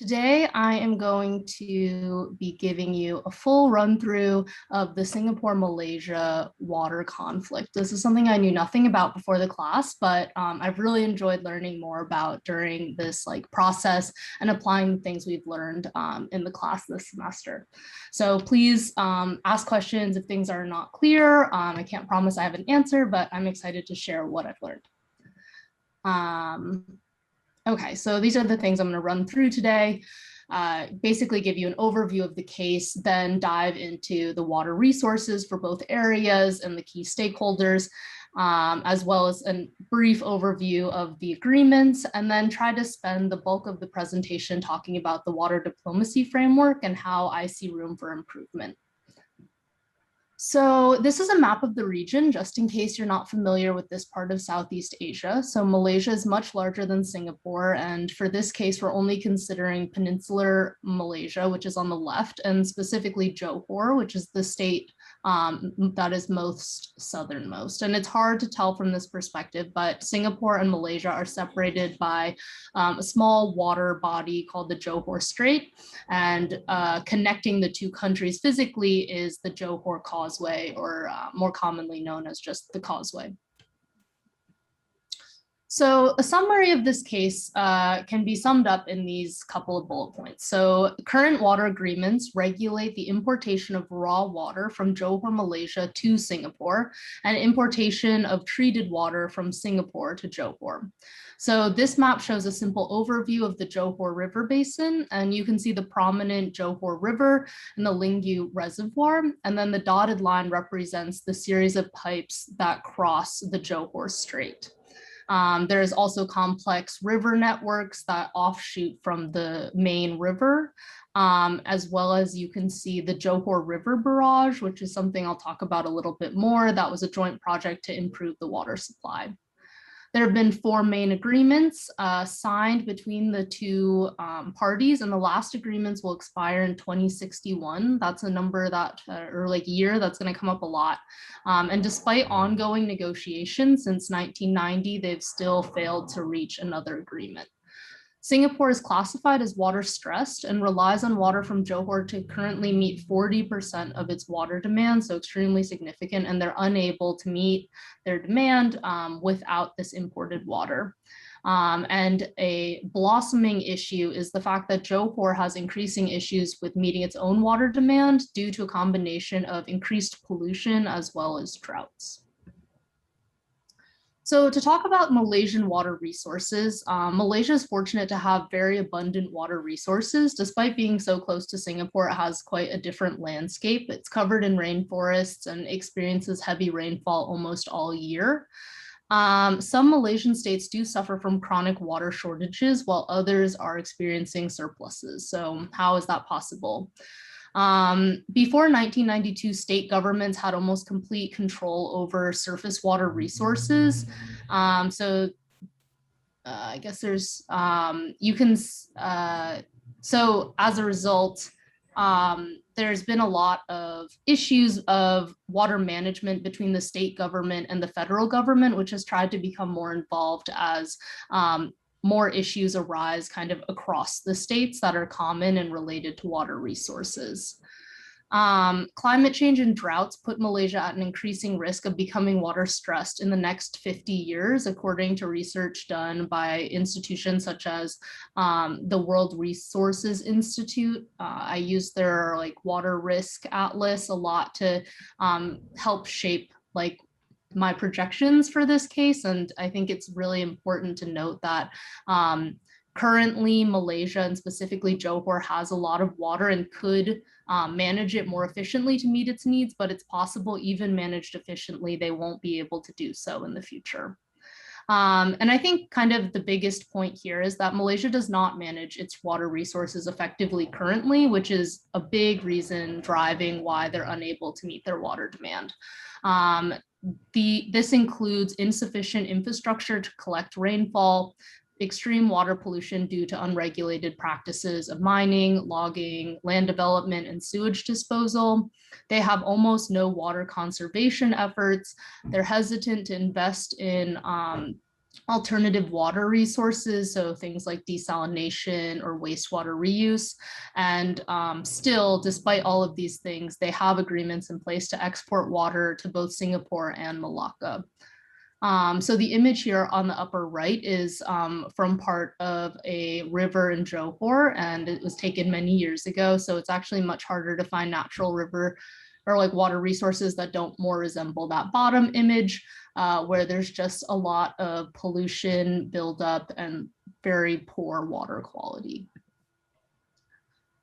Today, I am going to be giving you a full run through of the Singapore-Malaysia water conflict. This is something I knew nothing about before the class, but I've really enjoyed learning more about during this process and applying the things we've learned in the class this semester. So please ask questions if things are not clear. I can't promise I have an answer, but I'm excited to share what I've learned. Okay, so these are the things I'm going to run through today. Basically give you an overview of the case, then dive into the water resources for both areas and the key stakeholders, as well as a brief overview of the agreements, and then try to spend the bulk of the presentation talking about the water diplomacy framework and how I see room for improvement. So this is a map of the region, just in case you're not familiar with this part of Southeast Asia. So Malaysia is much larger than Singapore. And for this case, we're only considering peninsular Malaysia, which is on the left, and specifically Johor, which is the state that is most southernmost. And it's hard to tell from this perspective, but Singapore and Malaysia are separated by a small water body called the Johor Strait, and connecting the two countries physically is the Johor Causeway, or more commonly known as just the Causeway. So a summary of this case can be summed up in these couple of bullet points. So current water agreements regulate the importation of raw water from Johor, Malaysia to Singapore, and importation of treated water from Singapore to Johor. So this map shows a simple overview of the Johor River Basin, and you can see the prominent Johor River and the Lingyu Reservoir, and then the dotted line represents the series of pipes that cross the Johor Strait. There's also complex river networks that offshoot from the main river, as well as you can see the Johor River Barrage, which is something I'll talk about a little bit more. That was a joint project to improve the water supply. There have been 4 main agreements signed between the two parties, and the last agreements will expire in 2061. That's a number that, or year, that's going to come up a lot. And despite ongoing negotiations since 1990, they've still failed to reach another agreement. Singapore is classified as water stressed and relies on water from Johor to currently meet 40% of its water demand, so extremely significant, and they're unable to meet their demand without this imported water. And a blossoming issue is the fact that Johor has increasing issues with meeting its own water demand due to a combination of increased pollution as well as droughts. So to talk about Malaysian water resources, Malaysia is fortunate to have very abundant water resources. Despite being so close to Singapore, it has quite a different landscape. It's covered in rainforests and experiences heavy rainfall almost all year. Some Malaysian states do suffer from chronic water shortages, while others are experiencing surpluses. So how is that possible? Before 1992, state governments had almost complete control over surface water resources. I guess there's, so as a result, there's been a lot of issues of water management between the state government and the federal government, which has tried to become more involved as more issues arise kind of across the states that are common and related to water resources. Climate change and droughts put Malaysia at an increasing risk of becoming water stressed in the next 50 years, according to research done by institutions such as the World Resources Institute. I use their water risk atlas a lot to help shape my projections for this case. And I think it's really important to note that currently Malaysia, and specifically Johor, has a lot of water and could manage it more efficiently to meet its needs, but it's possible even managed efficiently, they won't be able to do so in the future. And I think kind of the biggest point here is that Malaysia does not manage its water resources effectively currently, which is a big reason driving why they're unable to meet their water demand. This includes insufficient infrastructure to collect rainfall, extreme water pollution due to unregulated practices of mining, logging, land development, and sewage disposal. They have almost no water conservation efforts. They're hesitant to invest in alternative water resources, so things like desalination or wastewater reuse. And still, despite all of these things, they have agreements in place to export water to both Singapore and Malacca. So the image here on the upper right is from part of a river in Johor, and it was taken many years ago. So it's actually much harder to find natural river or like water resources that don't more resemble that bottom image, where there's just a lot of pollution buildup and very poor water quality.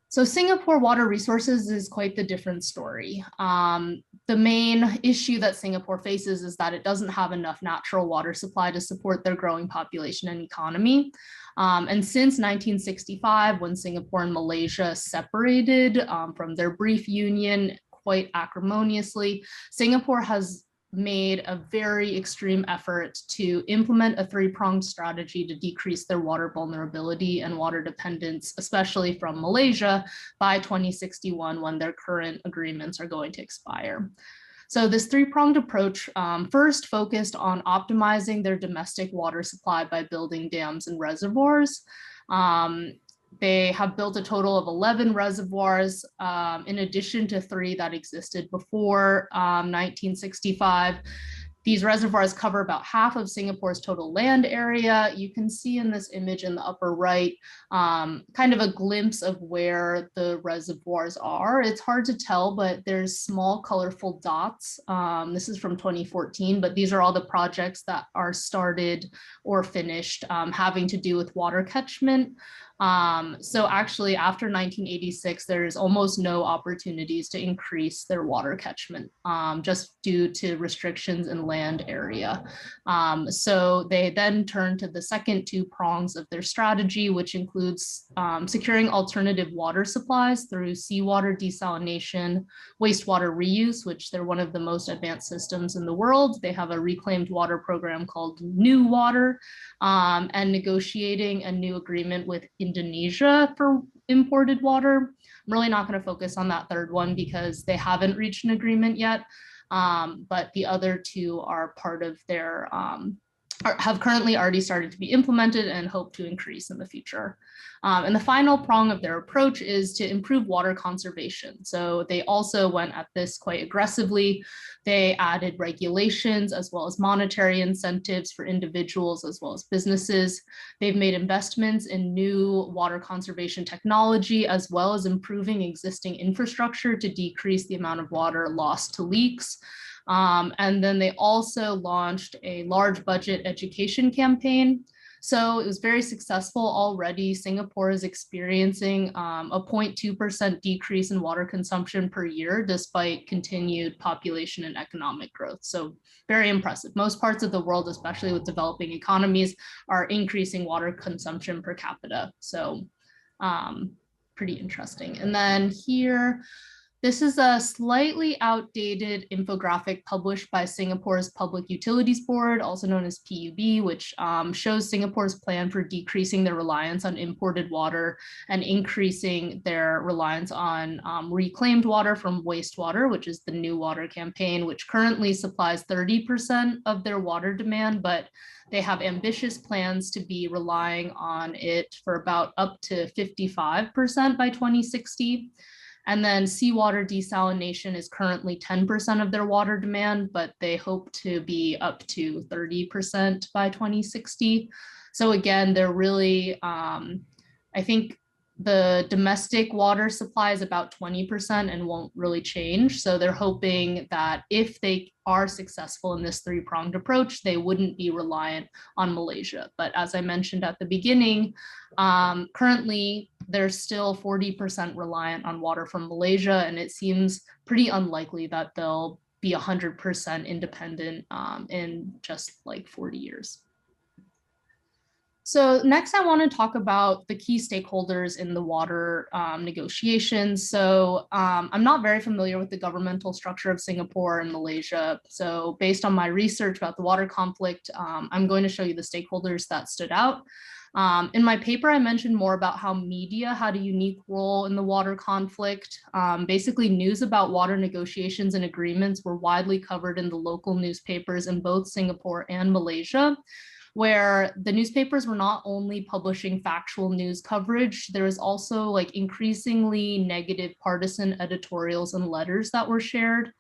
So Singapore water resources is quite the different story. The main issue that Singapore faces is that it doesn't have enough natural water supply to support their growing population and economy. And since 1965, when Singapore and Malaysia separated from their brief union quite acrimoniously, Singapore has made a very extreme effort to implement a three-pronged strategy to decrease their water vulnerability and water dependence, especially from Malaysia, by 2061, when their current agreements are going to expire. So this three-pronged approach first focused on optimizing their domestic water supply by building dams and reservoirs. They have built a total of 11 reservoirs, in addition to 3 that existed before 1965. These reservoirs cover about half of Singapore's total land area. You can see in this image in the upper right, kind of a glimpse of where the reservoirs are. It's hard to tell, but there's small colorful dots. This is from 2014, but these are all the projects that are started or finished having to do with water catchment. So actually after 1986, there's almost no opportunities to increase their water catchment, just due to restrictions in land area. So they then turn to the second 2 prongs of their strategy, which includes securing alternative water supplies through seawater desalination, wastewater reuse, which they're one of the most advanced systems in the world. They have a reclaimed water program called New Water, and negotiating a new agreement with Indonesia for imported water. I'm really not going to focus on that third one because they haven't reached an agreement yet, but the other 2 are part of their, have currently already started to be implemented and hope to increase in the future. And the final prong of their approach is to improve water conservation. So they also went at this quite aggressively. They added regulations as well as monetary incentives for individuals as well as businesses. They've made investments in new water conservation technology as well as improving existing infrastructure to decrease the amount of water lost to leaks. And then they also launched a large budget education campaign. So it was very successful already. Singapore is experiencing a 0.2% decrease in water consumption per year, despite continued population and economic growth. So very impressive. Most parts of the world, especially with developing economies, are increasing water consumption per capita. So pretty interesting. And then here, this is a slightly outdated infographic published by Singapore's Public Utilities Board, also known as PUB, which shows Singapore's plan for decreasing their reliance on imported water and increasing their reliance on reclaimed water from wastewater, which is the New Water campaign, which currently supplies 30% of their water demand, but they have ambitious plans to be relying on it for about up to 55% by 2060. And then seawater desalination is currently 10% of their water demand, but they hope to be up to 30% by 2060. So again, they're really, I think the domestic water supply is about 20% and won't really change. So they're hoping that if they are successful in this 3-pronged approach, they wouldn't be reliant on Malaysia. But as I mentioned at the beginning, currently they're still 40% reliant on water from Malaysia, and it seems pretty unlikely that they'll be 100% independent in just like 40 years. So next, I want to talk about the key stakeholders in the water negotiations. So I'm not very familiar with the governmental structure of Singapore and Malaysia. So based on my research about the water conflict, I'm going to show you the stakeholders that stood out. In my paper, I mentioned more about how media had a unique role in the water conflict. Basically, news about water negotiations and agreements were widely covered in the local newspapers in both Singapore and Malaysia, where the newspapers were not only publishing factual news coverage, there was also like increasingly negative partisan editorials and letters that were shared.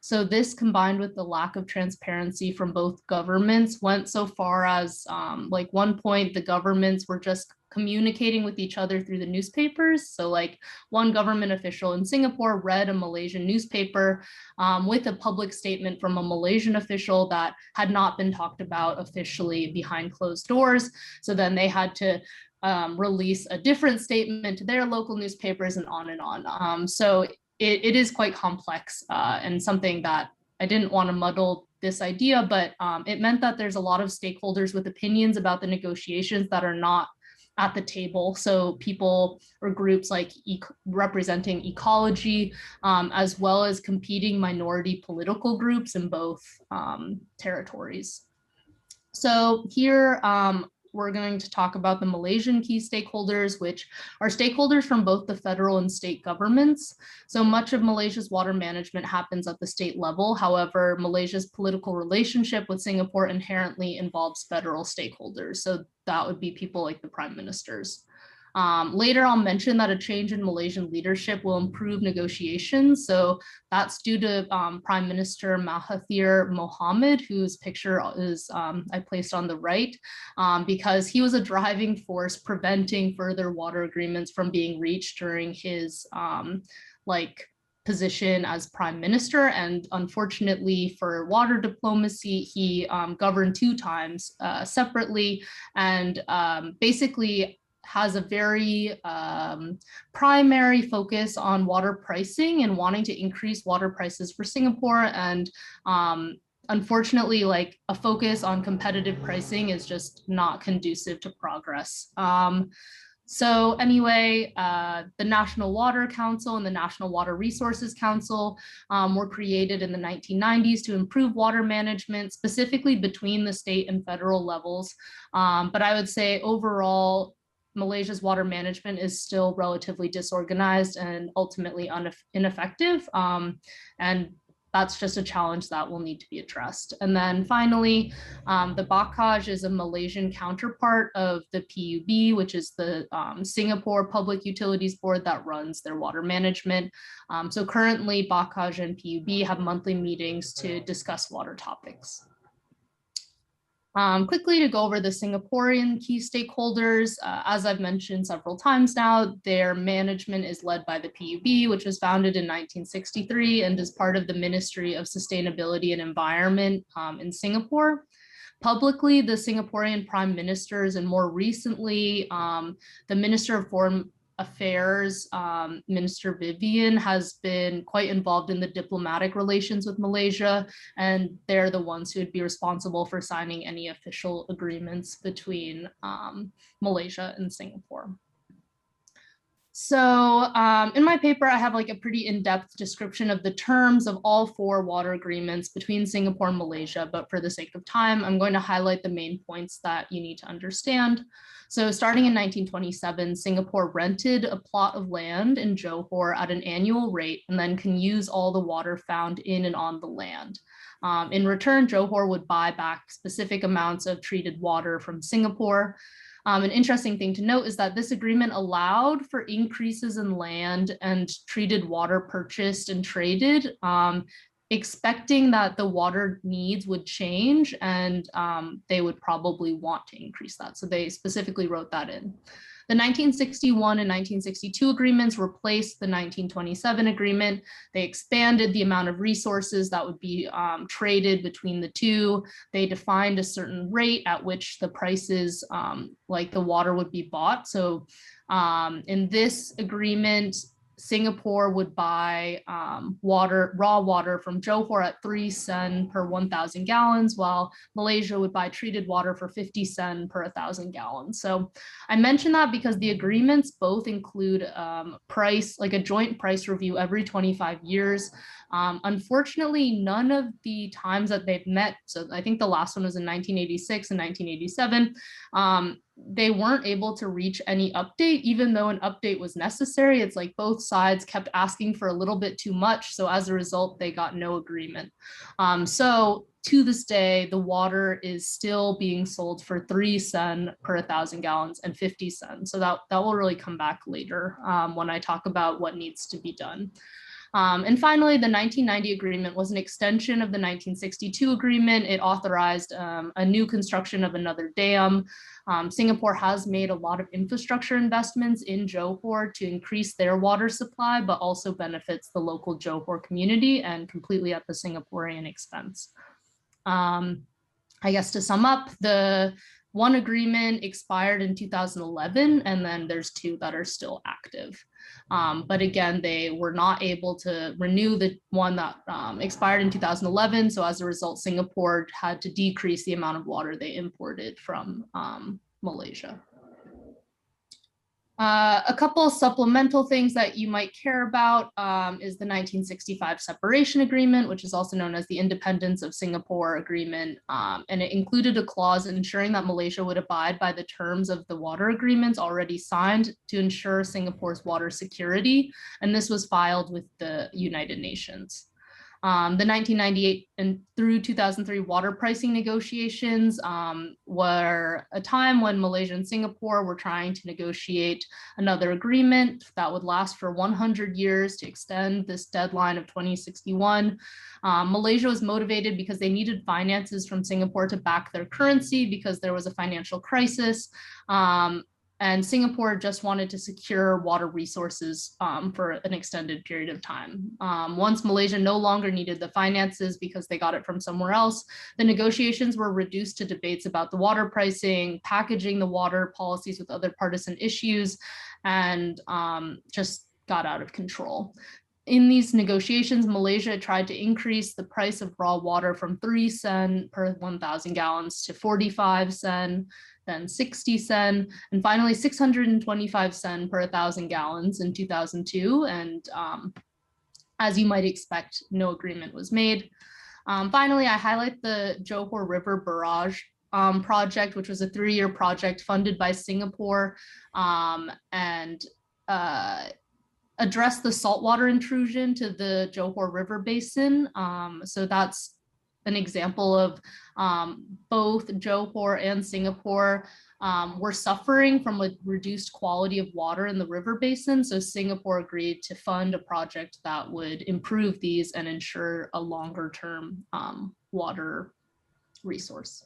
So this, combined with the lack of transparency from both governments, went so far as like one point the governments were just communicating with each other through the newspapers. So like one government official in Singapore read a Malaysian newspaper with a public statement from a Malaysian official that had not been talked about officially behind closed doors. So then they had to release a different statement to their local newspapers and on and on. So it is quite complex and something that I didn't want to muddle this idea, but it meant that there's a lot of stakeholders with opinions about the negotiations that are not at the table. So people or groups like representing ecology, as well as competing minority political groups in both territories. So here, we're going to talk about the Malaysian key stakeholders, which are stakeholders from both the federal and state governments. So much of Malaysia's water management happens at the state level. However, Malaysia's political relationship with Singapore inherently involves federal stakeholders. So that would be people like the prime ministers. Later, I'll mention that a change in Malaysian leadership will improve negotiations. So that's due to Prime Minister Mahathir Mohamad, whose picture is I placed on the right, because he was a driving force preventing further water agreements from being reached during his position as prime minister. And unfortunately for water diplomacy, he governed 2 times separately and basically has a very primary focus on water pricing and wanting to increase water prices for Singapore. And unfortunately, like a focus on competitive pricing is just not conducive to progress. So anyway, the National Water Council and the National Water Resources Council were created in the 1990s to improve water management, specifically between the state and federal levels. But I would say overall, Malaysia's water management is still relatively disorganized and ultimately ineffective. And that's just a challenge that will need to be addressed. And then finally, the Bakaj is a Malaysian counterpart of the PUB, which is the Singapore Public Utilities Board that runs their water management. So currently, Bakaj and PUB have monthly meetings to discuss water topics. Quickly to go over the Singaporean key stakeholders, as I've mentioned several times now, their management is led by the PUB, which was founded in 1963 and is part of the Ministry of Sustainability and Environment in Singapore. Publicly, the Singaporean prime ministers and more recently, the Minister of Foreign Affairs, Minister Vivian, has been quite involved in the diplomatic relations with Malaysia, and they're the ones who would be responsible for signing any official agreements between Malaysia and Singapore. So in my paper, I have like a pretty in-depth description of the terms of all 4 water agreements between Singapore and Malaysia, but for the sake of time, I'm going to highlight the main points that you need to understand. So starting in 1927, Singapore rented a plot of land in Johor at an annual rate and then can use all the water found in and on the land. In return, Johor would buy back specific amounts of treated water from Singapore. An interesting thing to note is that this agreement allowed for increases in land and treated water purchased and traded, expecting that the water needs would change and they would probably want to increase that. So they specifically wrote that in. The 1961 and 1962 agreements replaced the 1927 agreement. They expanded the amount of resources that would be traded between the two. They defined a certain rate at which the prices, like the water, would be bought. So in this agreement, Singapore would buy raw water from Johor at 3 sen per 1,000 gallons, while Malaysia would buy treated water for 50 sen per 1,000 gallons. So I mention that because the agreements both include like a joint price review every 25 years. Unfortunately, none of the times that they've met, so I think the last one was in 1986 and 1987, they weren't able to reach any update, even though an update was necessary. It's like both sides kept asking for a little bit too much. So as a result, they got no agreement. So to this day, the water is still being sold for 3 sen per 1,000 gallons and 50 cents. So that will really come back later when I talk about what needs to be done. And finally, the 1990 agreement was an extension of the 1962 agreement. It authorized a new construction of another dam. Singapore has made a lot of infrastructure investments in Johor to increase their water supply, but also benefits the local Johor community and completely at the Singaporean expense. I guess to sum up, the one agreement expired in 2011, and then there's 2 that are still active. But again, they were not able to renew the one that expired in 2011. So as a result, Singapore had to decrease the amount of water they imported from Malaysia. A couple of supplemental things that you might care about is the 1965 separation agreement, which is also known as the Independence of Singapore Agreement. And it included a clause ensuring that Malaysia would abide by the terms of the water agreements already signed to ensure Singapore's water security. And this was filed with the United Nations. The 1998 and through 2003 water pricing negotiations were a time when Malaysia and Singapore were trying to negotiate another agreement that would last for 100 years to extend this deadline of 2061. Malaysia was motivated because they needed finances from Singapore to back their currency because there was a financial crisis. And Singapore just wanted to secure water resources for an extended period of time. Once Malaysia no longer needed the finances because they got it from somewhere else, the negotiations were reduced to debates about the water pricing, packaging the water policies with other partisan issues, and just got out of control. In these negotiations, Malaysia tried to increase the price of raw water from 3 sen per 1,000 gallons to 45 sen, then 60 sen, and finally 625 sen per 1,000 gallons in 2002. And as you might expect, no agreement was made. Finally, I highlight the Johor River Barrage project, which was a 3-year project funded by Singapore and address the saltwater intrusion to the Johor River Basin. So that's an example of both Johor and Singapore were suffering from a reduced quality of water in the river basin. So Singapore agreed to fund a project that would improve these and ensure a longer term water resource.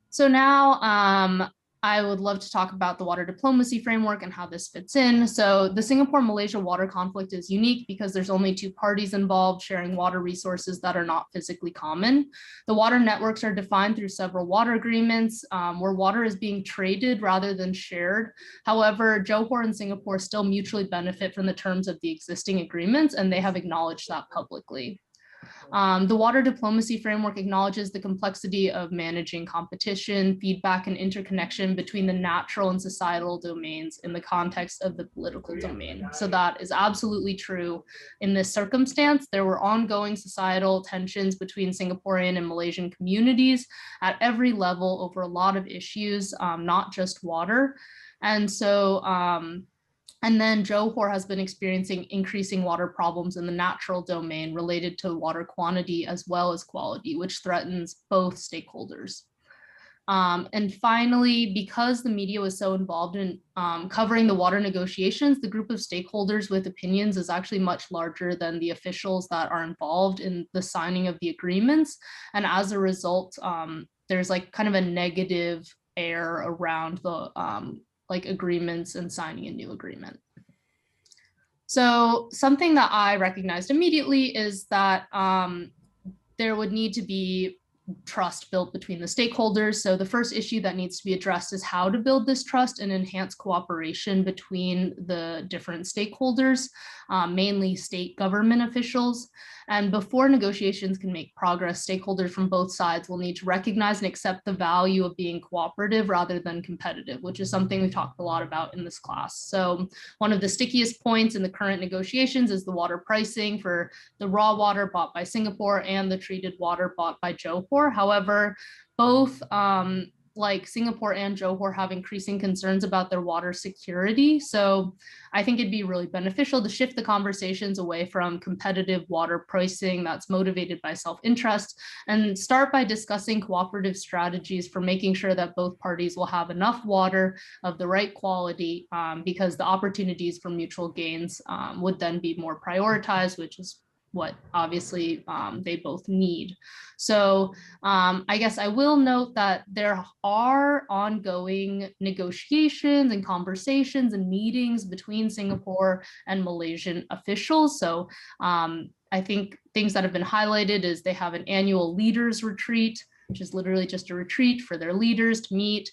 So now I would love to talk about the water diplomacy framework and how this fits in. So the Singapore-Malaysia water conflict is unique because there's only 2 parties involved sharing water resources that are not physically common. The water networks are defined through several water agreements where water is being traded rather than shared. However, Johor and Singapore still mutually benefit from the terms of the existing agreements, and they have acknowledged that publicly. The water diplomacy framework acknowledges the complexity of managing competition, feedback, and interconnection between the natural and societal domains in the context of the political domain. So that is absolutely true. In this circumstance, there were ongoing societal tensions between Singaporean and Malaysian communities at every level over a lot of issues, not just water. And so, and then Johor has been experiencing increasing water problems in the natural domain related to water quantity as well as quality, which threatens both stakeholders. And finally, because the media was so involved in covering the water negotiations, the group of stakeholders with opinions is actually much larger than the officials that are involved in the signing of the agreements. And as a result, there's like kind of a negative air around the like agreements and signing a new agreement. So something that I recognized immediately is that there would need to be trust built between the stakeholders. So the first issue that needs to be addressed is how to build this trust and enhance cooperation between the different stakeholders, mainly state government officials. And before negotiations can make progress, stakeholders from both sides will need to recognize and accept the value of being cooperative rather than competitive, which is something we talked a lot about in this class. So one of the stickiest points in the current negotiations is the water pricing for the raw water bought by Singapore and the treated water bought by Johor. However, both like Singapore and Johor have increasing concerns about their water security. So I think it'd be really beneficial to shift the conversations away from competitive water pricing that's motivated by self-interest and start by discussing cooperative strategies for making sure that both parties will have enough water of the right quality, because the opportunities for mutual gains would then be more prioritized, which is what obviously they both need. So I guess I will note that there are ongoing negotiations and conversations and meetings between Singapore and Malaysian officials. So I think things that have been highlighted is they have an annual leaders retreat, which is literally just a retreat for their leaders to meet,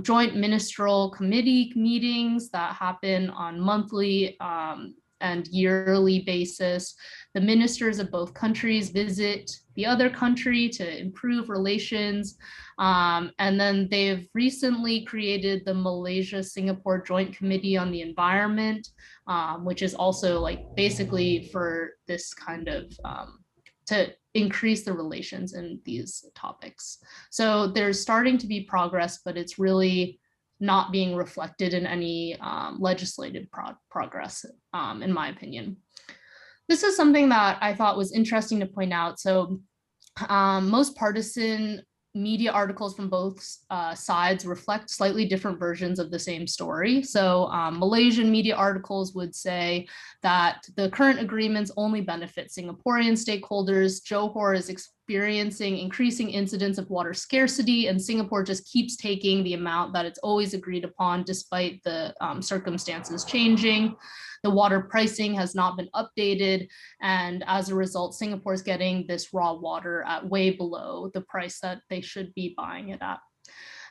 joint ministerial committee meetings that happen on monthly and yearly basis. The ministers of both countries visit the other country to improve relations. And then they've recently created the Malaysia-Singapore Joint Committee on the Environment, which is also like basically for this kind of to increase the relations in these topics. So there's starting to be progress, but it's really not being reflected in any legislative progress, in my opinion. This is something that I thought was interesting to point out. So most partisan media articles from both sides reflect slightly different versions of the same story. So Malaysian media articles would say that the current agreements only benefit Singaporean stakeholders. Johor is experiencing increasing incidents of water scarcity, and Singapore just keeps taking the amount that it's always agreed upon despite the circumstances changing. The water pricing has not been updated, and as a result, Singapore is getting this raw water at way below the price that they should be buying it at.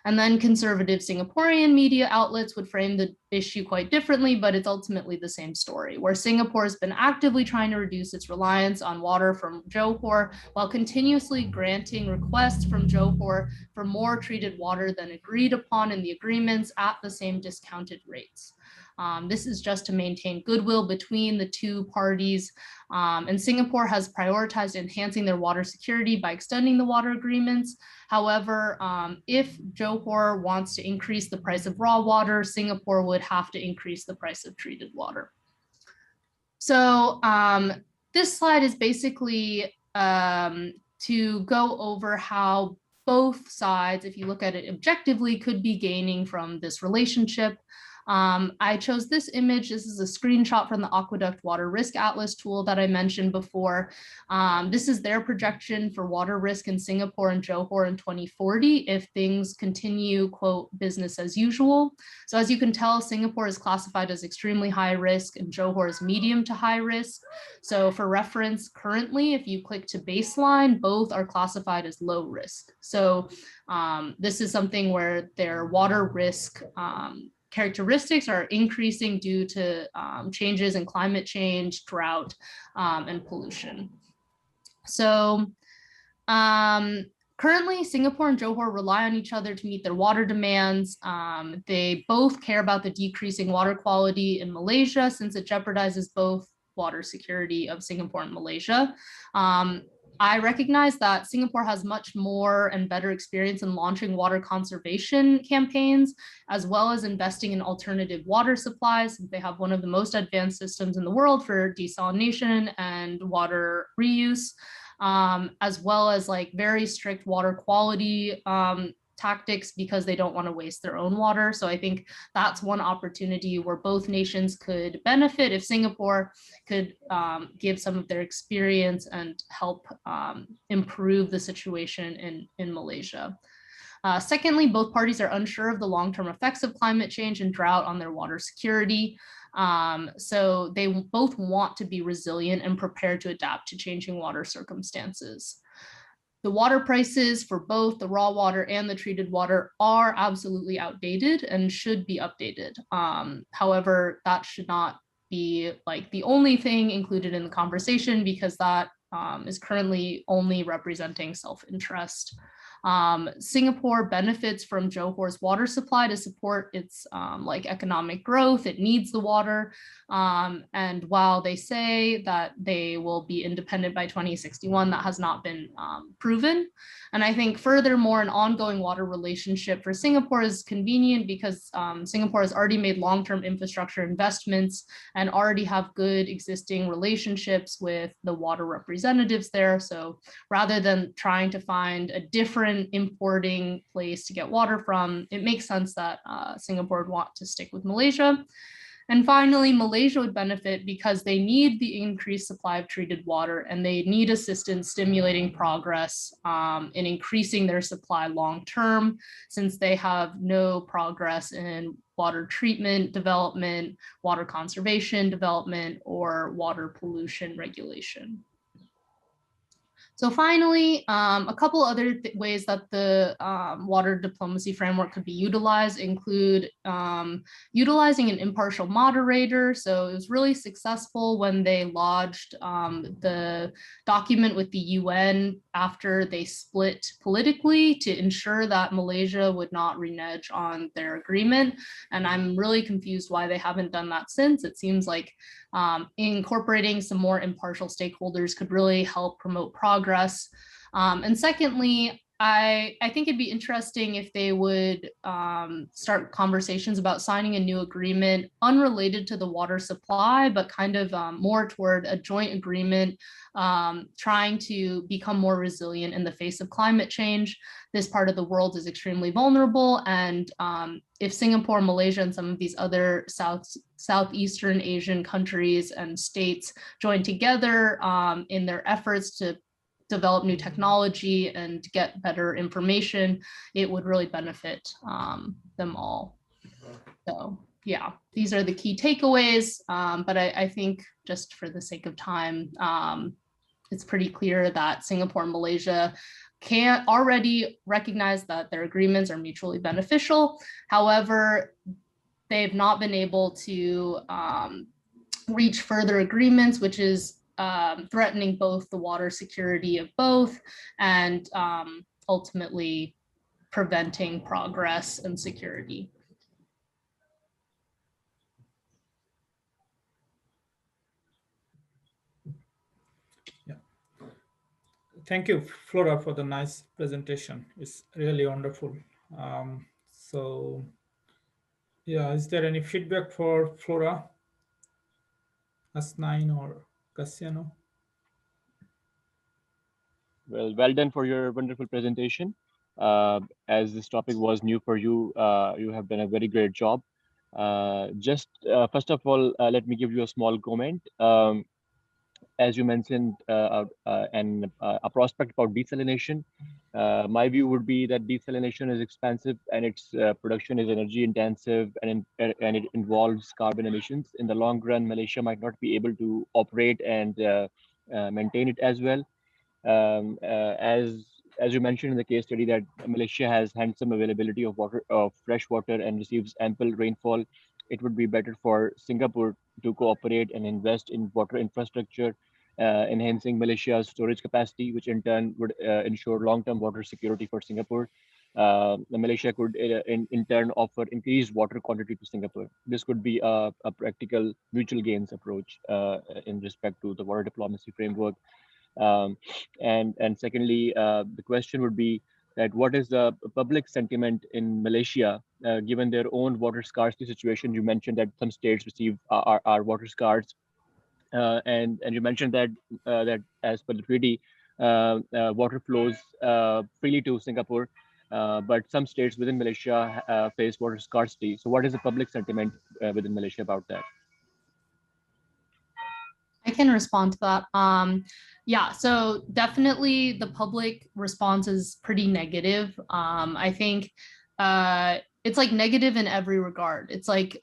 And then conservative Singaporean media outlets would frame the issue quite differently, but it's ultimately the same story, where Singapore has been actively trying to reduce its reliance on water from Johor while continuously granting requests from Johor for more treated water than agreed upon in the agreements at the same discounted rates. This is just to maintain goodwill between the two parties. And Singapore has prioritized enhancing their water security by extending the water agreements. However, if Johor wants to increase the price of raw water, Singapore would have to increase the price of treated water. So this slide is basically to go over how both sides, if you look at it objectively, could be gaining from this relationship. I chose this image. This is a screenshot from the Aqueduct Water Risk Atlas tool that I mentioned before. This is their projection for water risk in Singapore and Johor in 2040 if things continue, quote, business as usual. So as you can tell, Singapore is classified as extremely high risk and Johor is medium to high risk. So for reference, currently, if you click to baseline, both are classified as low risk. So this is something where their water risk characteristics are increasing due to changes in climate change, drought, and pollution. So currently, Singapore and Johor rely on each other to meet their water demands. They both care about the decreasing water quality in Malaysia since it jeopardizes both water security of Singapore and Malaysia. I recognize that Singapore has much more and better experience in launching water conservation campaigns, as well as investing in alternative water supplies. They have one of the most advanced systems in the world for desalination and water reuse, as well as like very strict water quality tactics because they don't want to waste their own water. So I think that's one opportunity where both nations could benefit if Singapore could give some of their experience and help improve the situation in Malaysia. Secondly, both parties are unsure of the long-term effects of climate change and drought on their water security. So they both want to be resilient and prepared to adapt to changing water circumstances. The water prices for both the raw water and the treated water are absolutely outdated and should be updated. However, that should not be like the only thing included in the conversation because that is currently only representing self-interest. Singapore benefits from Johor's water supply to support its like economic growth. It needs the water. And while they say that they will be independent by 2061, that has not been proven. And I think furthermore, an ongoing water relationship for Singapore is convenient because Singapore has already made long-term infrastructure investments and already have good existing relationships with the water representatives there. So rather than trying to find a different importing place to get water from, it makes sense that Singapore would want to stick with Malaysia. And finally, Malaysia would benefit because they need the increased supply of treated water and they need assistance stimulating progress in increasing their supply long-term, since they have no progress in water treatment development, water conservation development, or water pollution regulation. So finally, a couple other ways that the water diplomacy framework could be utilized include utilizing an impartial moderator. So it was really successful when they lodged the document with the UN after they split politically to ensure that Malaysia would not renege on their agreement. And I'm really confused why they haven't done that since. It seems like incorporating some more impartial stakeholders could really help promote progress. And secondly, I think it'd be interesting if they would start conversations about signing a new agreement unrelated to the water supply, but kind of more toward a joint agreement trying to become more resilient in the face of climate change. This part of the world is extremely vulnerable, and if Singapore, Malaysia, and some of these other Southeastern Asian countries and states join together in their efforts to develop new technology and get better information, it would really benefit them all. So yeah, these are the key takeaways, but I think just for the sake of time, it's pretty clear that Singapore and Malaysia can already recognize that their agreements are mutually beneficial. However, they've not been able to reach further agreements, which is threatening both the water security of both and ultimately preventing progress and security. Yeah. Thank you, Flora, for the nice presentation. It's really wonderful. So yeah, is there any feedback for Flora, Asnine or Cassiano? Well done for your wonderful presentation. As this topic was new for you, you have done a very great job. Just first of all, let me give you a small comment. As you mentioned, a prospect about desalination. My view would be that desalination is expensive and its production is energy intensive and it involves carbon emissions. In the long run, Malaysia might not be able to operate and maintain it as well. As you mentioned in the case study that Malaysia has handsome availability of water, of fresh water, and receives ample rainfall, it would be better for Singapore to cooperate and invest in water infrastructure, enhancing Malaysia's storage capacity, which in turn would ensure long-term water security for Singapore. Malaysia could in turn offer increased water quantity to Singapore. This could be a practical mutual gains approach in respect to the water diplomacy framework. And secondly, the question would be that what is the public sentiment in Malaysia, given their own water scarcity situation? You mentioned that some states receive are water scarce, and you mentioned that that as per the treaty, water flows freely to Singapore, but some states within Malaysia face water scarcity. So, what is the public sentiment within Malaysia about that? I can respond to that. Yeah, so definitely the public response is pretty negative. I think it's like negative in every regard. It's like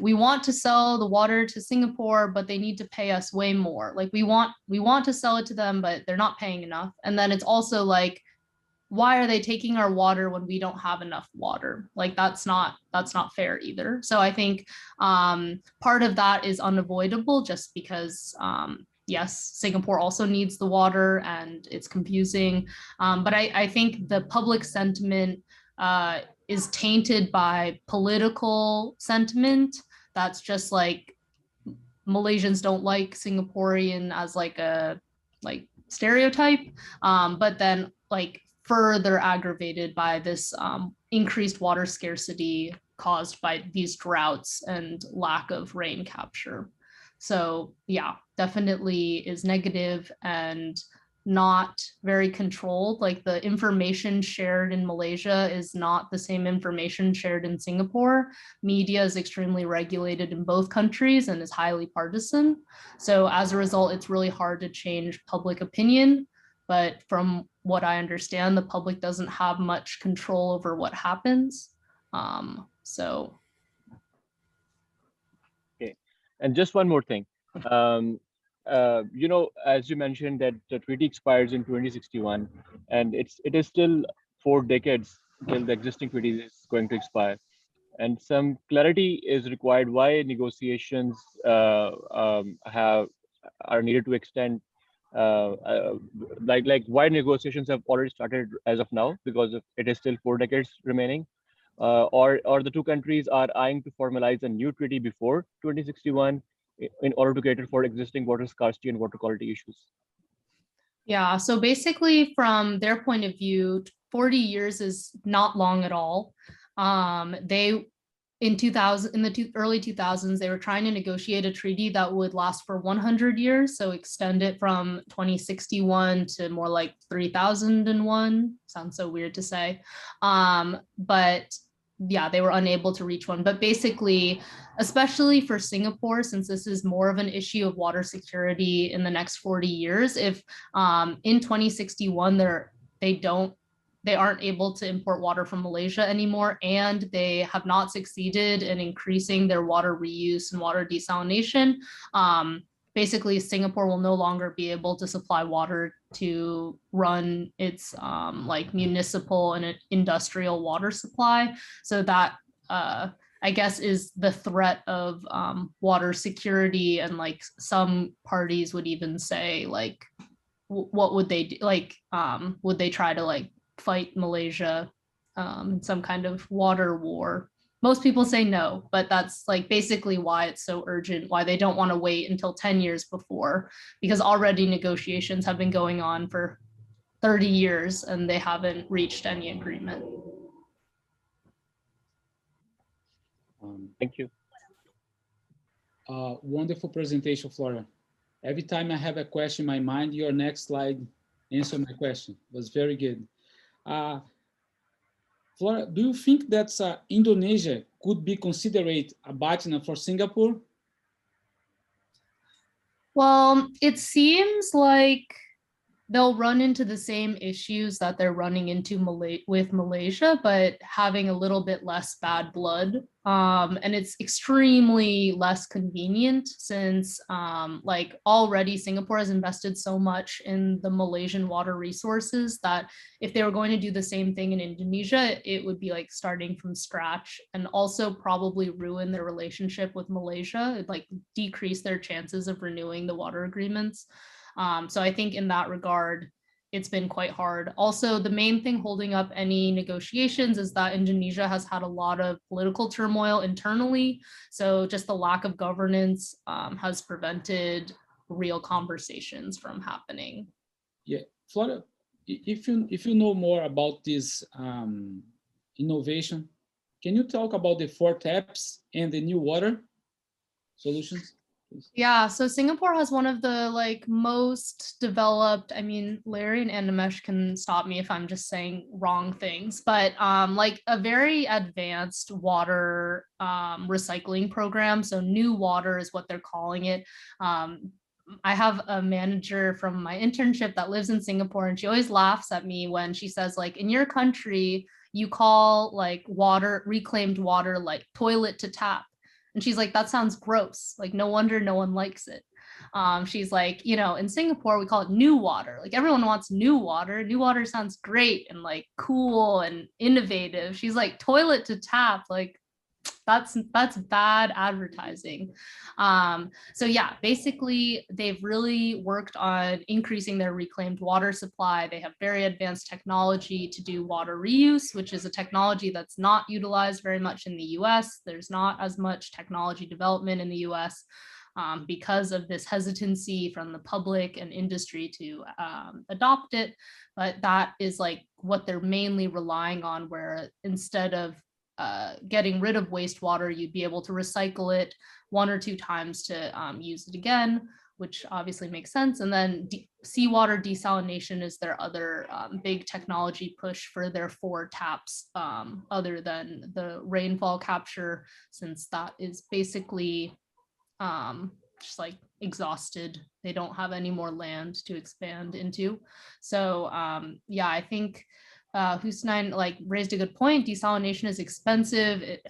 we want to sell the water to Singapore, but they need to pay us way more. Like we want to sell it to them, but they're not paying enough. And then it's also like, why are they taking our water when we don't have enough water? Like that's not fair either. So I think part of that is unavoidable just because yes, Singapore also needs the water and it's confusing. But I think the public sentiment is tainted by political sentiment. That's just like Malaysians don't like Singaporean as like a stereotype, but then like further aggravated by this increased water scarcity caused by these droughts and lack of rain capture. So yeah, definitely is negative and not very controlled. Like the information shared in Malaysia is not the same information shared in Singapore. Media is extremely regulated in both countries and is highly partisan. So as a result, it's really hard to change public opinion. But from what I understand, the public doesn't have much control over what happens. So. Okay, and just one more thing. As you mentioned that the treaty expires in 2061, and it is still 4 decades till the existing treaty is going to expire, and some clarity is required why negotiations are needed to extend. Like why negotiations have already started as of now, because it is still 4 decades remaining, or the two countries are eyeing to formalize a new treaty before 2061 in order to cater for existing water scarcity and water quality issues. Yeah, so basically from their point of view, 40 years is not long at all. They in the early 2000s, they were trying to negotiate a treaty that would last for 100 years, so extend it from 2061 to more like 3001. Sounds so weird to say, but yeah, they were unable to reach one. But basically, especially for Singapore, since this is more of an issue of water security in the next 40 years, if in 2061 they aren't able to import water from Malaysia anymore, and they have not succeeded in increasing their water reuse and water desalination, basically Singapore will no longer be able to supply water to run its like municipal and industrial water supply. So that I guess is the threat of water security, and like some parties would even say like, what would they do? Like, would they try to like fight Malaysia in some kind of water war? Most people say no, but that's like basically why it's so urgent, why they don't want to wait until 10 years before, because already negotiations have been going on for 30 years and they haven't reached any agreement. Thank you. Wonderful presentation, Flora. Every time I have a question in my mind, your next slide answered my question. It was very good. Flora, do you think that Indonesia could be considered a partner for Singapore? Well, it seems like they'll run into the same issues that they're running into with Malaysia, but having a little bit less bad blood. And it's extremely less convenient since like already Singapore has invested so much in the Malaysian water resources that if they were going to do the same thing in Indonesia, it would be like starting from scratch, and also probably ruin their relationship with Malaysia. It'd like decrease their chances of renewing the water agreements. So I think in that regard, it's been quite hard. Also, the main thing holding up any negotiations is that Indonesia has had a lot of political turmoil internally. So just the lack of governance has prevented real conversations from happening. Yeah, Flora, if you know more about this innovation, can you talk about the 4 taps and the new water solutions? Yeah, so Singapore has one of the like most developed, I mean, Larry and Animesh can stop me if I'm just saying wrong things, but like a very advanced water recycling program. So new water is what they're calling it. I have a manager from my internship that lives in Singapore, and she always laughs at me when she says like, in your country, you call like water, reclaimed water, like toilet to tap. And she's like, that sounds gross. Like, no wonder no one likes it. She's like, you know, in Singapore, we call it new water. Like everyone wants new water. New water sounds great and like cool and innovative. She's like, toilet to tap, like that's bad advertising. So yeah, basically they've really worked on increasing their reclaimed water supply. They have very advanced technology to do water reuse, which is a technology that's not utilized very much in the US. There's not as much technology development in the US. Because of this hesitancy from the public and industry to adopt it. But that is like what they're mainly relying on, where instead of getting rid of wastewater, you'd be able to recycle it 1 or 2 times to use it again, which obviously makes sense. And then seawater desalination is their other big technology push for their 4 taps, other than the rainfall capture, since that is basically just like exhausted. They don't have any more land to expand into. So yeah, I think Hussein like raised a good point. Desalination is expensive. It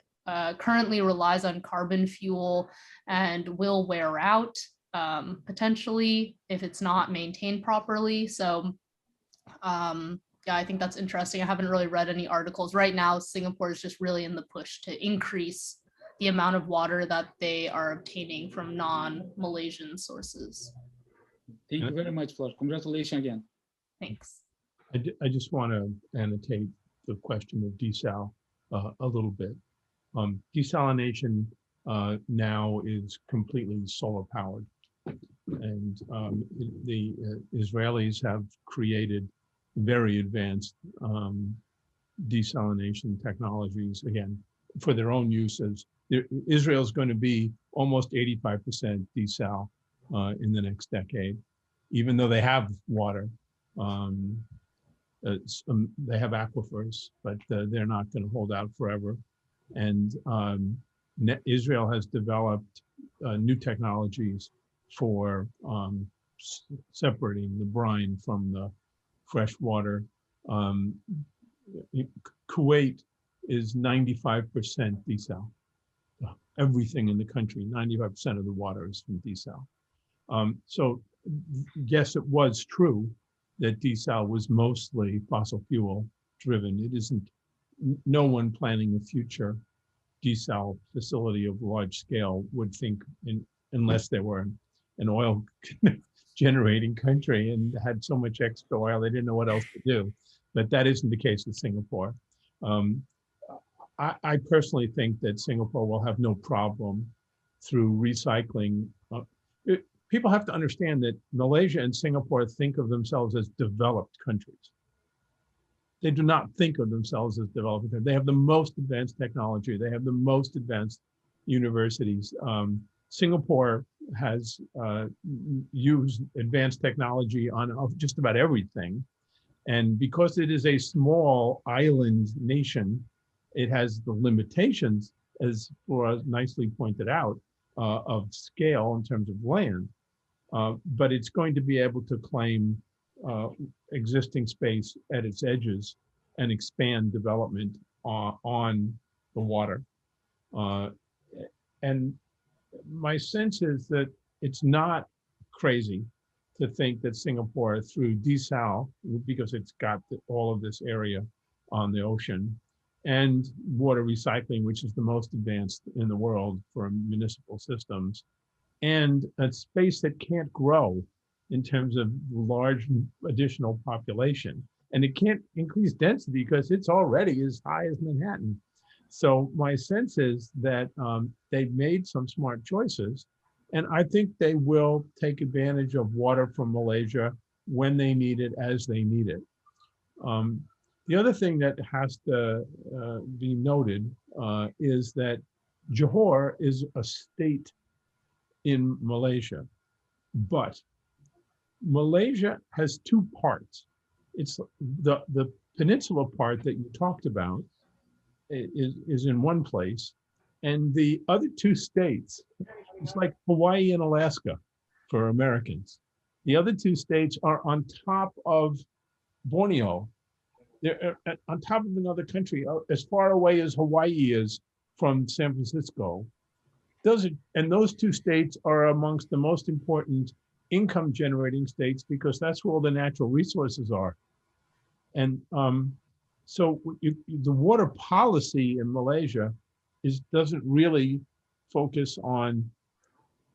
currently relies on carbon fuel and will wear out potentially if it's not maintained properly. So yeah, I think that's interesting. I haven't really read any articles. Right now, Singapore is just really in the push to increase the amount of water that they are obtaining from non-Malaysian sources. Thank you very much, Flora. Congratulations again. Thanks. I just want to annotate the question of desal a little bit. Desalination now is completely solar powered, and the Israelis have created very advanced desalination technologies, again, for their own uses. Israel's going to be almost 85% desal in the next decade, even though they have water. They have aquifers, but they're not going to hold out forever. And Israel has developed new technologies for separating the brine from the fresh water. Kuwait is 95% desal. Everything in the country, 95% of the water is from desal. So yes, it was true that desal was mostly fossil fuel driven. It isn't, no one planning a future desal facility of large scale would think, unless they were an oil generating country and had so much extra oil, they didn't know what else to do. But that isn't the case with Singapore. I personally think that Singapore will have no problem through recycling. People have to understand that Malaysia and Singapore think of themselves as developed countries. They do not think of themselves as developed countries. They have the most advanced technology. They have the most advanced universities. Singapore has used advanced technology on just about everything. And because it is a small island nation, it has the limitations, as Flora nicely pointed out, of scale in terms of land. But it's going to be able to claim existing space at its edges and expand development on the water. And my sense is that it's not crazy to think that Singapore, through desal, because it's got all of this area on the ocean, and water recycling, which is the most advanced in the world for municipal systems, and a space that can't grow in terms of large additional population. And it can't increase density because it's already as high as Manhattan. So my sense is that they've made some smart choices, and I think they will take advantage of water from Malaysia when they need it, as they need it. The other thing that has to be noted is that Johor is a state in Malaysia, but Malaysia has 2 parts. It's the peninsula part that you talked about is in one place, and the other 2 states, it's like Hawaii and Alaska for Americans. The other 2 states are on top of Borneo. They're on top of another country, as far away as Hawaii is from San Francisco. Those 2 states are amongst the most important income generating states because that's where all the natural resources are. And so the water policy in Malaysia doesn't really focus on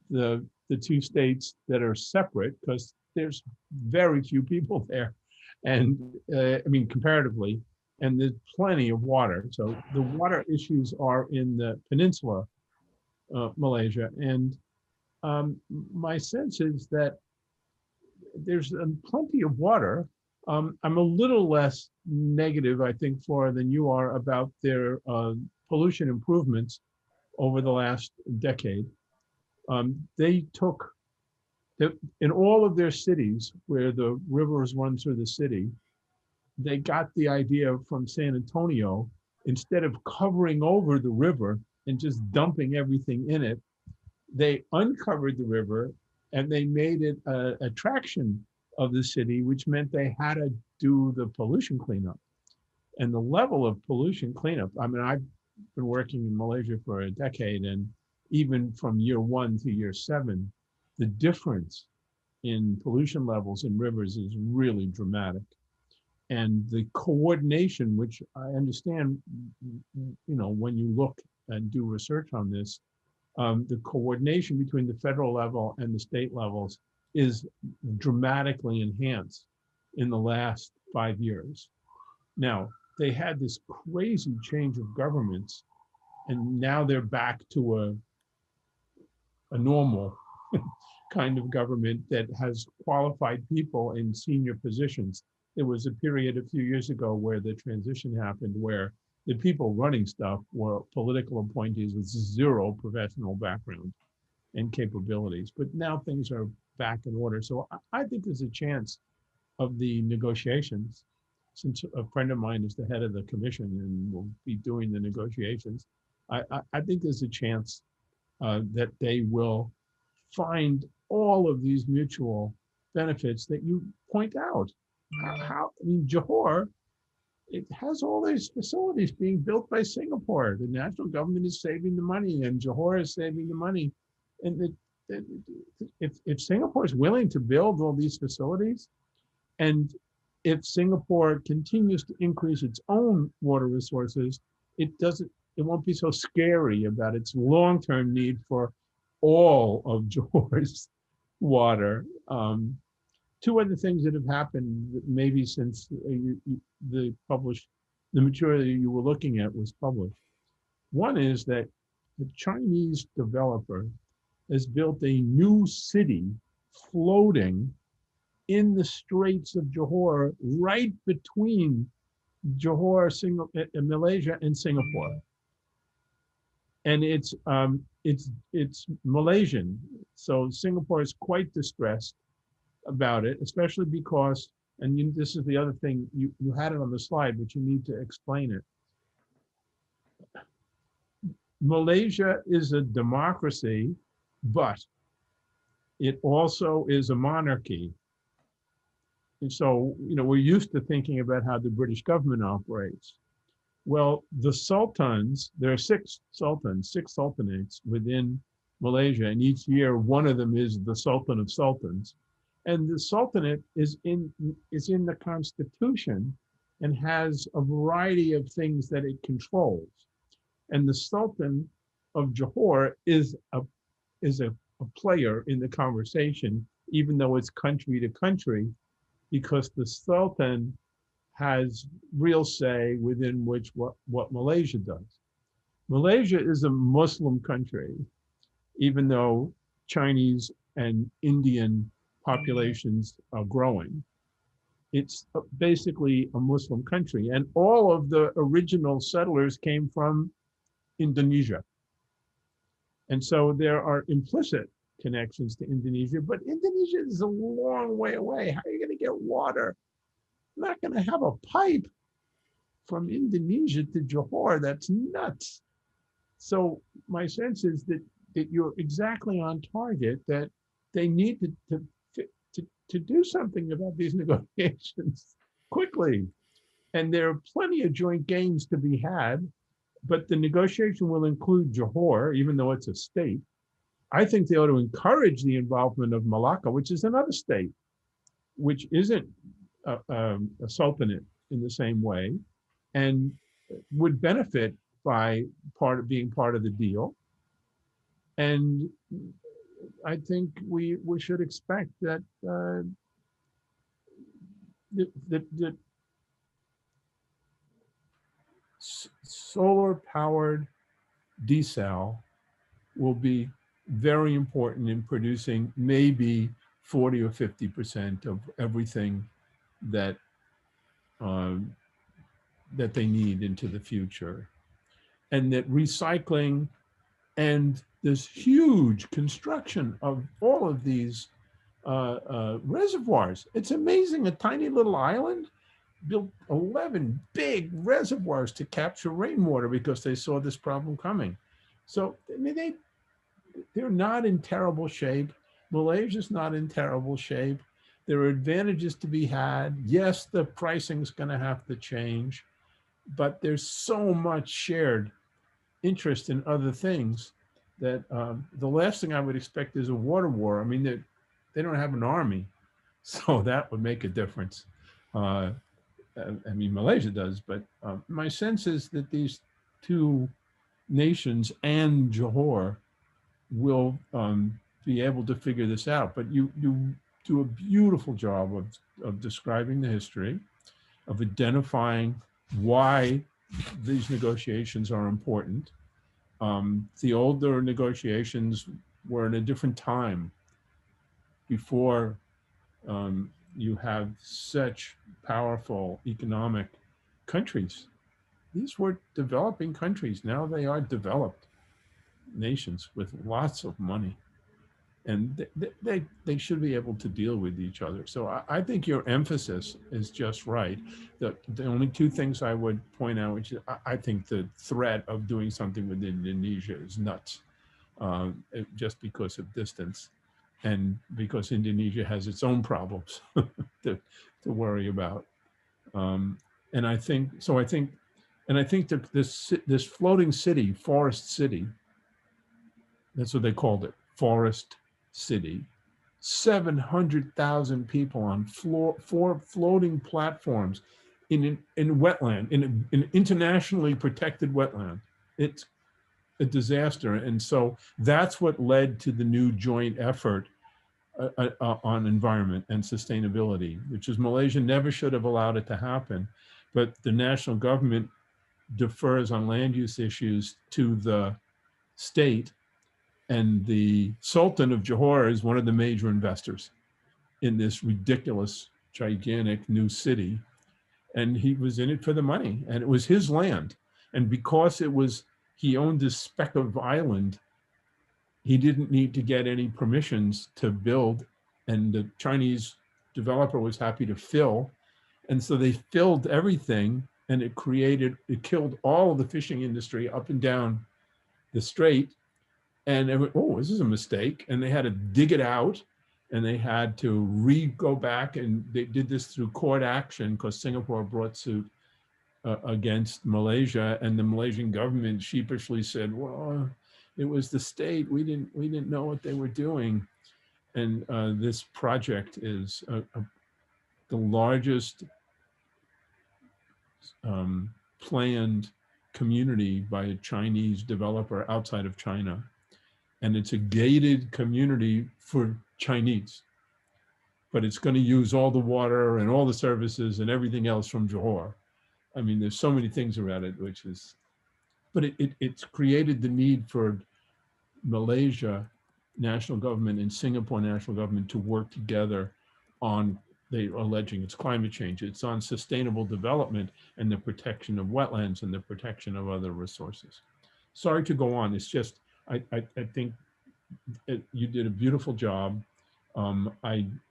the two states that are separate, because there's very few people there, and I mean comparatively, and there's plenty of water. So the water issues are in the peninsula, Malaysia, and my sense is that there's plenty of water. I'm a little less negative, I think, Flora, than you are about their pollution improvements over the last decade. They took, in all of their cities where the rivers run through the city, they got the idea from San Antonio, instead of covering over the river and just dumping everything in it, they uncovered the river and they made it an attraction of the city, which meant they had to do the pollution cleanup. And the level of pollution cleanup, I mean, I've been working in Malaysia for a decade, and even from year 1 to year 7, the difference in pollution levels in rivers is really dramatic. And the coordination, which I understand, when you look and do research on this, the coordination between the federal level and the state levels is dramatically enhanced in the last 5 years. Now, they had this crazy change of governments, and now they're back to a normal kind of government that has qualified people in senior positions. There was a period a few years ago where the transition happened, where the people running stuff were political appointees with zero professional background and capabilities. But now things are back in order. So I think there's a chance of the negotiations, since a friend of mine is the head of the commission and will be doing the negotiations, I think there's a chance that they will find all of these mutual benefits that you point out. I mean, Johor, it has all these facilities being built by Singapore. The national government is saving the money, and Johor is saving the money. And if Singapore is willing to build all these facilities, and if Singapore continues to increase its own water resources, it won't be so scary about its long-term need for all of Johor's water. Two other things that have happened, maybe since the material you were looking at was published. One is that the Chinese developer has built a new city floating in the Straits of Johor, right between Johor, Malaysia, and Singapore. And it's Malaysian, so Singapore is quite distressed about it, especially because, and this is the other thing, you had it on the slide, but you need to explain it. Malaysia is a democracy, but it also is a monarchy. And so, we're used to thinking about how the British government operates. Well, the sultans, there are 6 sultans, 6 sultanates within Malaysia, and each year one of them is the Sultan of Sultans. And the Sultanate is in the Constitution and has a variety of things that it controls. And the Sultan of Johor is a player in the conversation, even though it's country to country, because the Sultan has real say within what Malaysia does. Malaysia is a Muslim country, even though Chinese and Indian populations are growing. It's basically a Muslim country, and all of the original settlers came from Indonesia. And so there are implicit connections to Indonesia, but Indonesia is a long way away. How are you going to get water? I'm not going to have a pipe from Indonesia to Johor. That's nuts. So my sense is that you're exactly on target, that they need to do something about these negotiations quickly. And there are plenty of joint gains to be had, but the negotiation will include Johor, even though it's a state. I think they ought to encourage the involvement of Malacca, which is another state, which isn't a sultanate in the same way, and would benefit by being part of the deal. And I think we should expect that that solar-powered desal will be very important in producing maybe 40 or 50% of everything that that they need into the future. And that recycling and this huge construction of all of these reservoirs. It's amazing, a tiny little island built 11 big reservoirs to capture rainwater because they saw this problem coming. So I mean, they're not in terrible shape. Malaysia's not in terrible shape. There are advantages to be had. Yes, the pricing is going to have to change, but there's so much shared interest in other things that the last thing I would expect is a water war. I mean, they don't have an army, so that would make a difference. I mean, Malaysia does, but my sense is that these two nations and Johor will be able to figure this out. But you do a beautiful job of describing the history, of identifying why these negotiations are important. The older negotiations were in a different time before you have such powerful economic countries. These were developing countries. Now they are developed nations with lots of money. And they should be able to deal with each other. So I think your emphasis is just right. The only two things I would point out, which I think the threat of doing something with Indonesia is nuts, just because of distance and because Indonesia has its own problems to worry about. And I think that this floating city, Forest City, that's what they called it, Forest City, 700,000 people on four floating platforms in wetland, in an internationally protected wetland. It's a disaster. And so that's what led to the new joint effort on environment and sustainability, which is Malaysia never should have allowed it to happen. But the national government defers on land use issues to the state. And the Sultan of Johor is one of the major investors in this ridiculous, gigantic new city. And he was in it for the money, and it was his land. And because he owned this speck of island, he didn't need to get any permissions to build. And the Chinese developer was happy to fill. And so they filled everything, and it killed all of the fishing industry up and down the strait. And oh, this is a mistake. And they had to dig it out, and they had to go back, and they did this through court action because Singapore brought suit against Malaysia, and the Malaysian government sheepishly said, well, it was the state. We didn't know what they were doing. And this project is the largest planned community by a Chinese developer outside of China. And it's a gated community for Chinese, but it's going to use all the water and all the services and everything else from Johor. I mean, there's so many things around it, but it's created the need for Malaysia national government and Singapore national government to work together on, they're alleging it's climate change. It's on sustainable development and the protection of wetlands and the protection of other resources. Sorry to go on. It's just, I think you did a beautiful job. I'm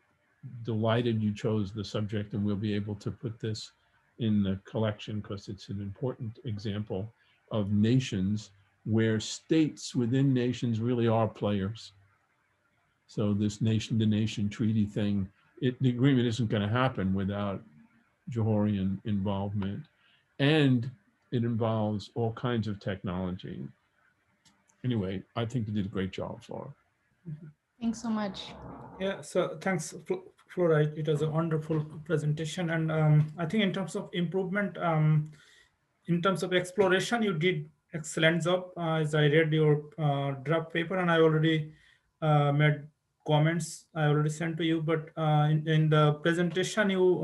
delighted you chose the subject, and we'll be able to put this in the collection because it's an important example of nations where states within nations really are players. So this nation-to-nation treaty thing, the agreement isn't going to happen without Johorian involvement. And it involves all kinds of technology. Anyway, I think you did a great job, Flora. Thanks so much. Yeah, so thanks, Flora. It was a wonderful presentation. And I think in terms of improvement, in terms of exploration, you did excellent job. As I read your draft paper, and I already made comments. I already sent to you, but in the presentation, you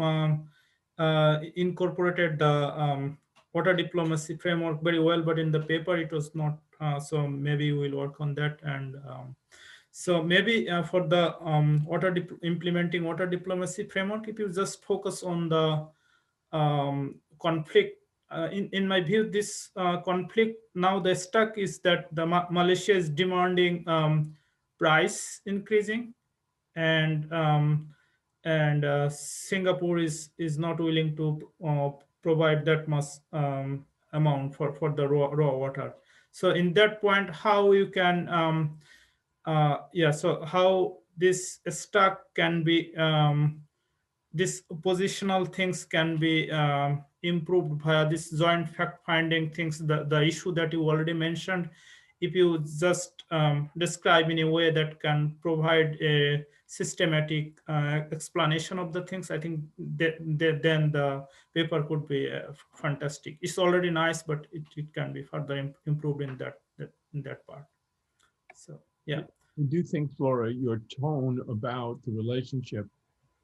incorporated the water diplomacy framework very well, but in the paper it was not. So maybe we'll work on that. And so maybe for the implementing water diplomacy framework, if you just focus on the conflict. In my view, this conflict now the stuck is that the Malaysia is demanding price increasing, and Singapore is not willing to provide that much amount for the raw water. So in that point, how you can so how this stuck can be this positional things can be improved via this joint fact-finding things, the issue that you already mentioned. If you just describe in a way that can provide a systematic explanation of the things, I think then the paper could be fantastic. It's already nice, but it can be further improved in that part. So, yeah. I do think, Flora, your tone about the relationship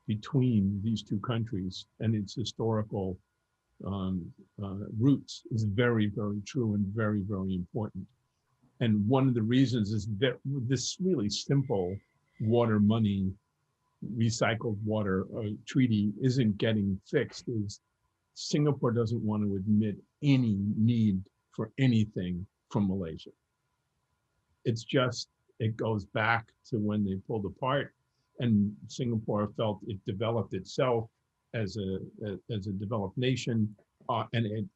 between these two countries and its historical roots is very, very true and very, very important. And one of the reasons is that this really simple water money, recycled water treaty isn't getting fixed is Singapore doesn't want to admit any need for anything from Malaysia. It's just, it goes back to when they pulled apart, and Singapore felt it developed itself as a developed nation, and it,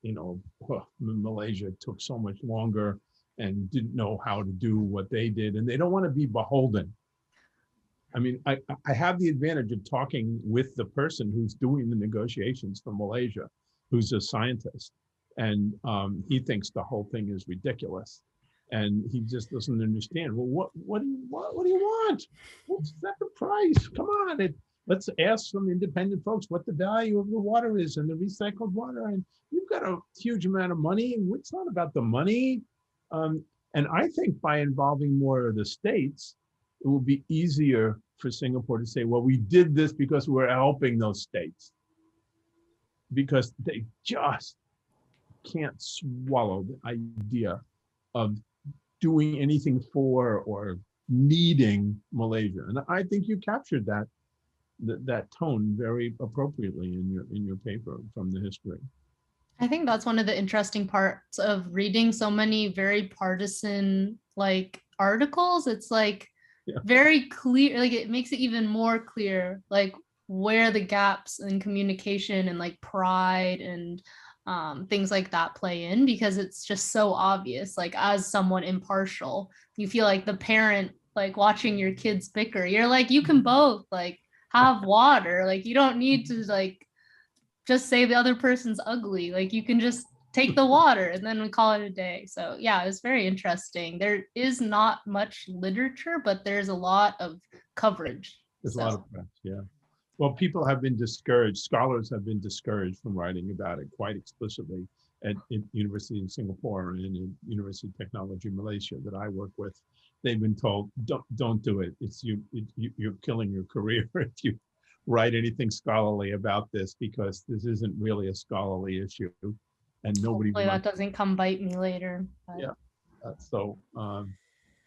Malaysia took so much longer and didn't know how to do what they did, and they don't want to be beholden. I mean, I have the advantage of talking with the person who's doing the negotiations for Malaysia, who's a scientist, and he thinks the whole thing is ridiculous. And he just doesn't understand. Well, what do you want? What's that the price? Come on, let's ask some independent folks what the value of the water is and the recycled water. And you've got a huge amount of money, and it's not about the money. And I think by involving more of the states, it will be easier for Singapore to say, well, we did this because we're helping those states, because they just can't swallow the idea of doing anything for or needing Malaysia. And I think you captured that tone very appropriately in your paper from the history. I think that's one of the interesting parts of reading so many very partisan articles. It's very clear, it makes it even more clear where the gaps in communication and pride and things like that play in, because it's just so obvious. As someone impartial, you feel like the parent watching your kids bicker. You're you can both have water. You don't need to just say the other person's ugly. You can just take the water and then we call it a day. So yeah, it's very interesting. There is not much literature, but there's a lot of coverage. There's a lot of press, yeah. Well, people have been discouraged, scholars have been discouraged from writing about it quite explicitly at University in Singapore and in University of Technology Malaysia that I work with. They've been told, don't do it. You're killing your career if you write anything scholarly about this, because this isn't really a scholarly issue, and nobody. Hopefully that doesn't come bite me later. But. Yeah.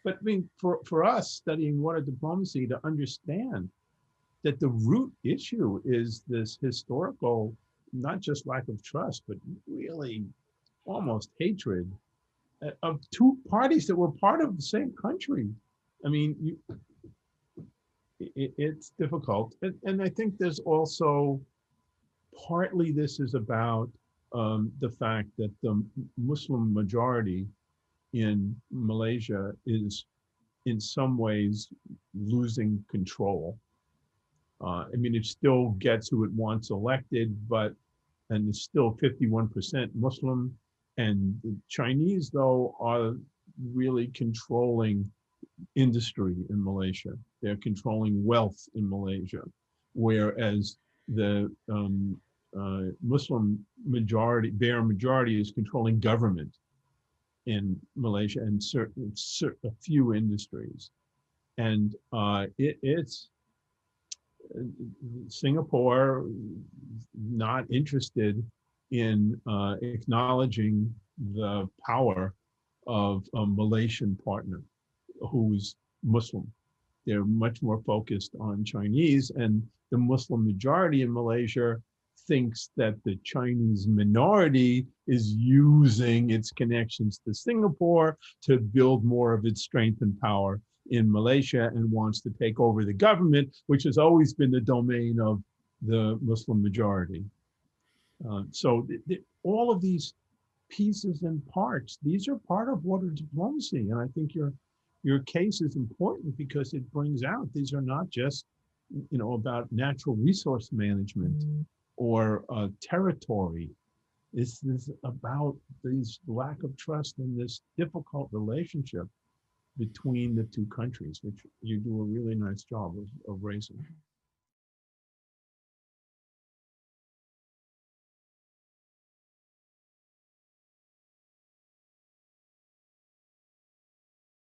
But I mean, for us studying water diplomacy, to understand that the root issue is this historical, not just lack of trust, but really almost hatred of two parties that were part of the same country. I mean, it's difficult. And I think there's also, partly this is about the fact that the Muslim majority in Malaysia is in some ways losing control. I mean, it still gets who it wants elected, and it's still 51% Muslim. And the Chinese, though, are really controlling industry in Malaysia. They're controlling wealth in Malaysia, whereas the Muslim majority, bare majority, is controlling government. in Malaysia and a few industries. And it's Singapore not interested in acknowledging the power of a Malaysian partner who's Muslim. They're much more focused on Chinese, and the Muslim majority in Malaysia thinks that the Chinese minority is using its connections to Singapore to build more of its strength and power in Malaysia, and wants to take over the government, which has always been the domain of the Muslim majority. So all of these pieces and parts, these are part of water diplomacy. And I think your case is important because it brings out these are not just, about natural resource management or territory. This is about this lack of trust and this difficult relationship between the two countries, which you do a really nice job of raising.